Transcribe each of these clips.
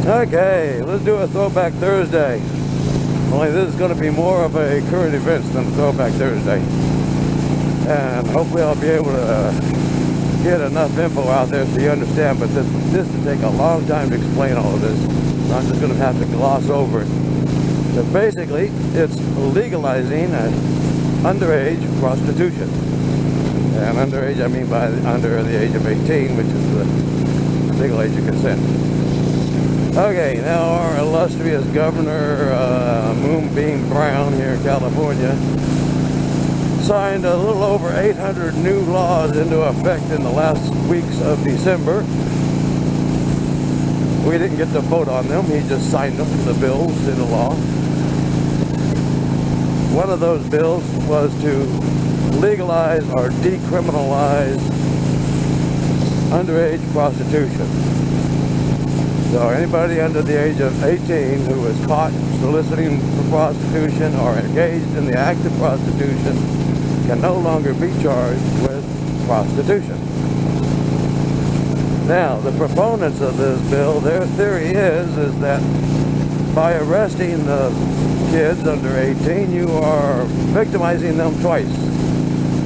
Okay, let's do a Throwback Thursday. Only this is going to be more of a current events than Throwback Thursday. And hopefully I'll be able to get enough info out there so you understand, but this will take a long time to explain all of this. So I'm just going to have to gloss over it. But basically, it's legalizing underage prostitution. And underage, I mean by under the age of 18, which is the legal age of consent. Okay, now our illustrious Governor Moonbeam Brown here in California signed a little over 800 new laws into effect in the last weeks of December. We didn't get to vote on them, he just signed them, the bills into law. One of those bills was to legalize or decriminalize underage prostitution. So anybody under the age of 18 who is caught soliciting for prostitution or engaged in the act of prostitution can no longer be charged with prostitution. Now, the proponents of this bill, their theory is that by arresting the kids under 18, you are victimizing them twice.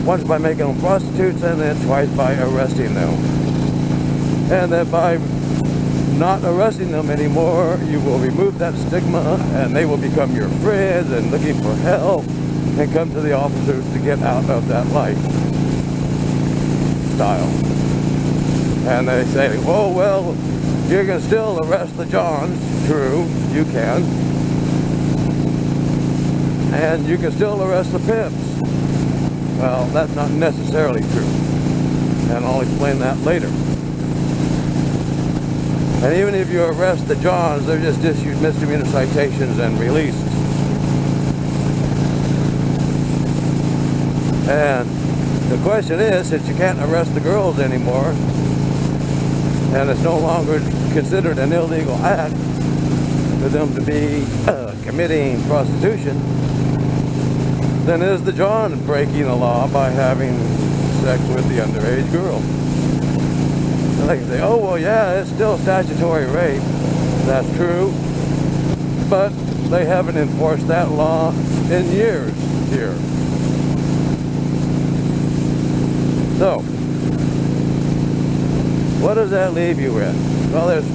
Once by making them prostitutes, and then twice by arresting them. And that by not arresting them anymore, you will remove that stigma, and they will become your friends and looking for help and come to the officers to get out of that lifestyle. And they say, oh, well, you can still arrest the Johns. True, you can. And you can still arrest the pimps. Well, that's not necessarily true. And I'll explain that later. And even if you arrest the Johns, they're just issued misdemeanor citations and released. And the question is, since you can't arrest the girls anymore, and it's no longer considered an illegal act for them to be committing prostitution, then is the John breaking the law by having sex with the underage girl? And they can say, oh, well, yeah, it's still statutory rape. That's true. But they haven't enforced that law in years here. So, what does that leave you with? Well, there's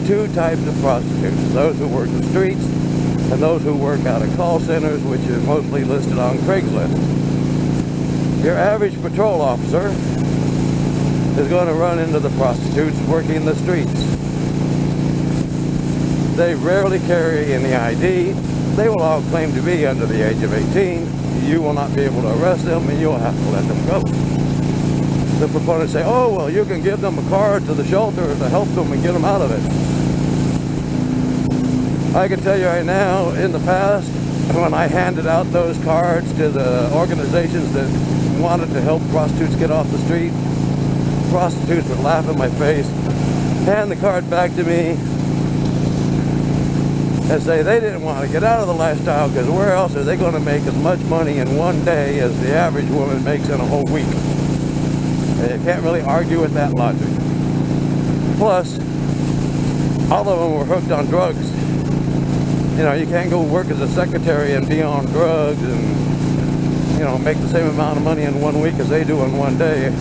two types of prostitutes. Those who work the streets and those who work out of call centers, which is mostly listed on Craigslist. Your average patrol officer is going to run into the prostitutes working the streets. They rarely carry any ID. They will all claim to be under the age of 18. You will not be able to arrest them, and you'll have to let them go. The proponents say, oh, well, you can give them a card to the shelter to help them and get them out of it. I can tell you right now, in the past, when I handed out those cards to the organizations that wanted to help prostitutes get off the street, prostitutes would laugh in my face, hand the card back to me, and say they didn't want to get out of the lifestyle because where else are they going to make as much money in one day as the average woman makes in a whole week? And you can't really argue with that logic. Plus, all of them were hooked on drugs. You know, you can't go work as a secretary and be on drugs and, you know, make the same amount of money in 1 week as they do in one day.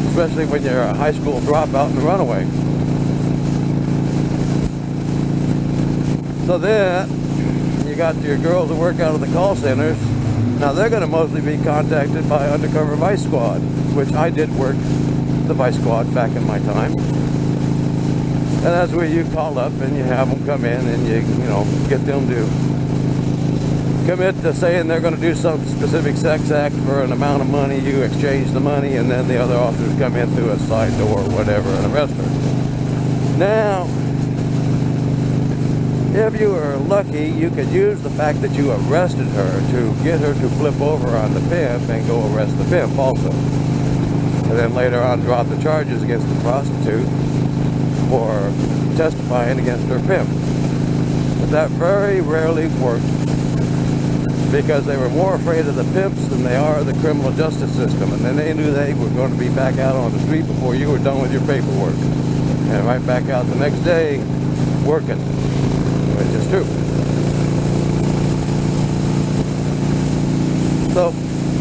Especially when you're a high school dropout and a runaway. So then, you got your girls that work out of the call centers. Now they're going to mostly be contacted by undercover vice squad, which I did work the vice squad back in my time. And that's where you call up and you have them come in and you know, get them to commit to saying they're going to do some specific sex act for an amount of money. You exchange the money, and then the other officers come in through a side door or whatever and arrest her. Now, if you were lucky, you could use the fact that you arrested her to get her to flip over on the pimp and go arrest the pimp also. And then later on drop the charges against the prostitute for testifying against her pimp. But that very rarely worked because they were more afraid of the pimps than they are of the criminal justice system. And then they knew they were going to be back out on the street before you were done with your paperwork. and right back out the next day working, which is true. So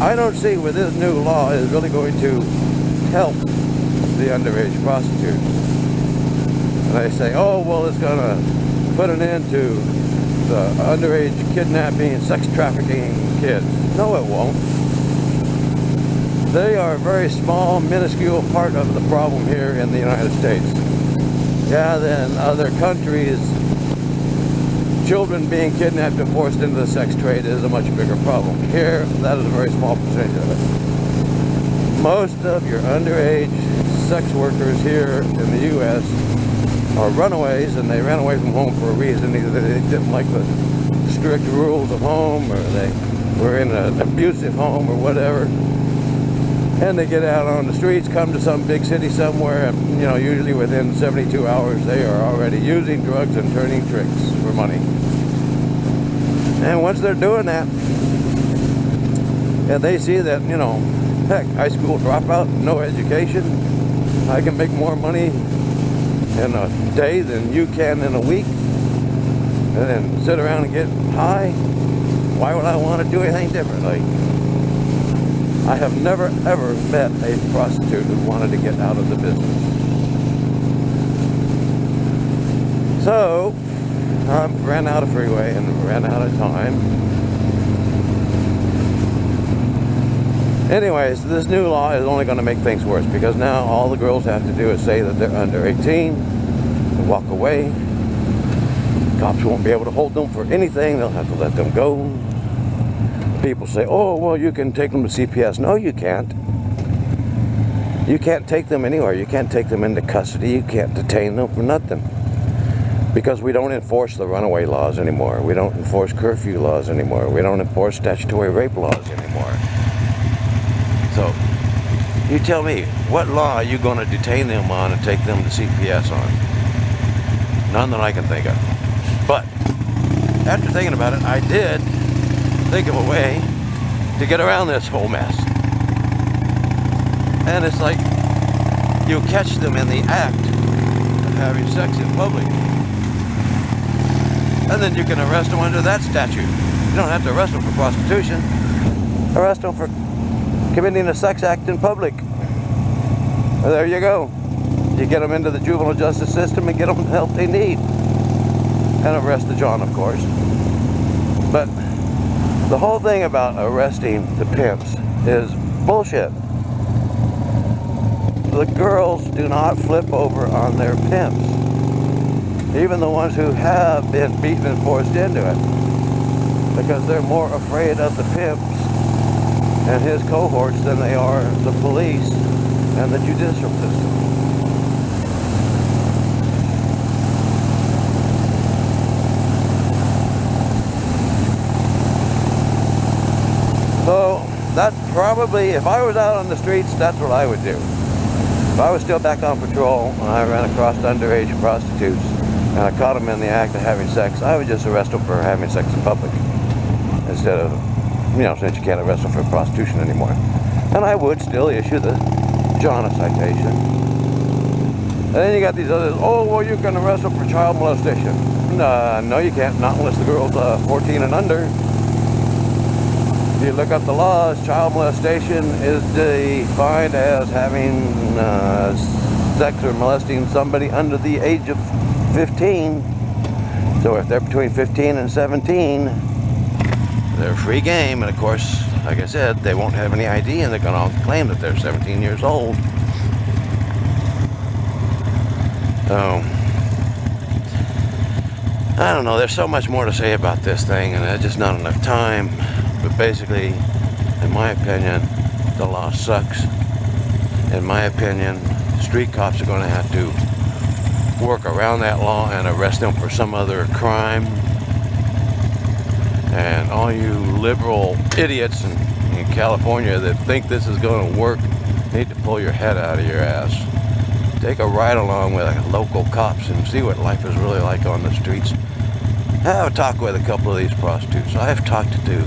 I don't see where this new law is really going to help the underage prostitutes. And they say, oh, well, it's going to put an end to the underage kidnapping, sex trafficking kids. No, it won't. They are a very small, minuscule part of the problem here in the United States. Yeah, then other countries, children being kidnapped and forced into the sex trade is a much bigger problem. Here, that is a very small percentage of it. Most of your underage sex workers here in the U.S. are runaways, and they ran away from home for a reason. Either they didn't like the strict rules of home, or they were in an abusive home, or whatever. And they get out on the streets, come to some big city somewhere, and, you know, usually within 72 hours they are already using drugs and turning tricks for money. And once they're doing that, and they see that, you know, heck, high school dropout, no education, I can make more money in a day than you can in a week, and then sit around and get high, why would I want to do anything differently? I have never ever met a prostitute who wanted to get out of the business. So, I ran out of freeway and ran out of time. Anyways, this new law is only going to make things worse, because now all the girls have to do is say that they're under 18 and walk away. Cops won't be able to hold them for anything. They'll have to let them go. People say, oh, well, you can take them to CPS. No, you can't. You can't take them anywhere. You can't take them into custody. You can't detain them for nothing. Because we don't enforce the runaway laws anymore. We don't enforce curfew laws anymore. We don't enforce statutory rape laws anymore. So, you tell me, what law are you going to detain them on and take them to CPS on? None that I can think of. But, after thinking about it, I did think of a way to get around this whole mess. And it's like you catch them in the act of having sex in public, and then you can arrest them under that statute. You don't have to arrest them for prostitution. Arrest them for committing a sex act in public. Well, there you go. You get them into the juvenile justice system and get them the help they need. And arrest the John, of course. But the whole thing about arresting the pimps is bullshit. The girls do not flip over on their pimps. Even the ones who have been beaten and forced into it. Because they're more afraid of the pimps and his cohorts than they are the police and the judicial system. So that's probably, if I was out on the streets, that's what I would do. If I was still back on patrol and I ran across underage prostitutes and I caught them in the act of having sex, I would just arrest them for having sex in public. Instead of, you know, since you can't arrest them for prostitution anymore. And I would still issue the John a citation. And then you got these others, oh, well, you can arrest them for child molestation. No, you can't, not unless the girl's 14 and under. If you look up the laws, child molestation is defined as having sex or molesting somebody under the age of 15. So if they're between 15 and 17, they're free game. And of course, like I said, they won't have any ID and they're going to claim that they're 17 years old. So, I don't know, there's so much more to say about this thing and there's just not enough time. But basically, in my opinion, the law sucks. In my opinion, street cops are going to have to work around that law and arrest them for some other crime. And all you liberal idiots in California that think this is going to work need to pull your head out of your ass. Take a ride along with local cops and see what life is really like on the streets. Have a talk with a couple of these prostitutes. I have talked to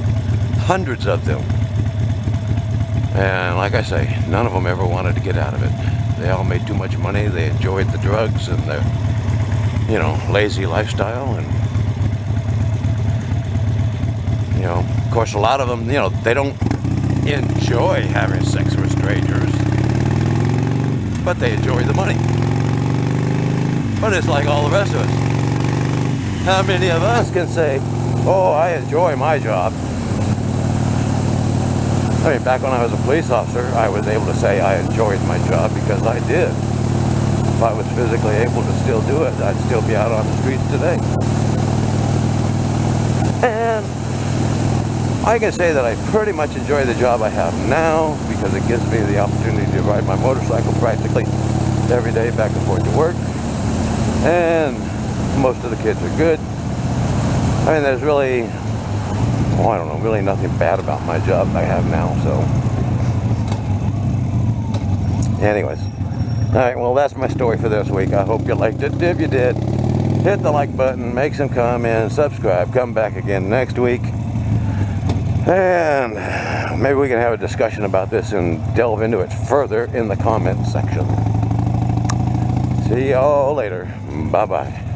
hundreds of them. And like I say, none of them ever wanted to get out of it. They all made too much money. They enjoyed the drugs and the, you know, lazy lifestyle. And, you know, of course, a lot of them, you know, they don't enjoy having sex with strangers, but they enjoy the money. But it's like all the rest of us. How many of us can say, oh, I enjoy my job? I mean, back when I was a police officer, I was able to say I enjoyed my job because I did. If I was physically able to still do it, I'd still be out on the streets today. And I can say that I pretty much enjoy the job I have now because it gives me the opportunity to ride my motorcycle practically every day back and forth to work. And most of the kids are good. I mean, there's really, well, I don't know, really nothing bad about my job I have now, so. Anyways. Alright, well, that's my story for this week. I hope you liked it. If you did, hit the like button, make some comments, subscribe, come back again next week. And maybe we can have a discussion about this and delve into it further in the comment section. See y'all later. Bye-bye.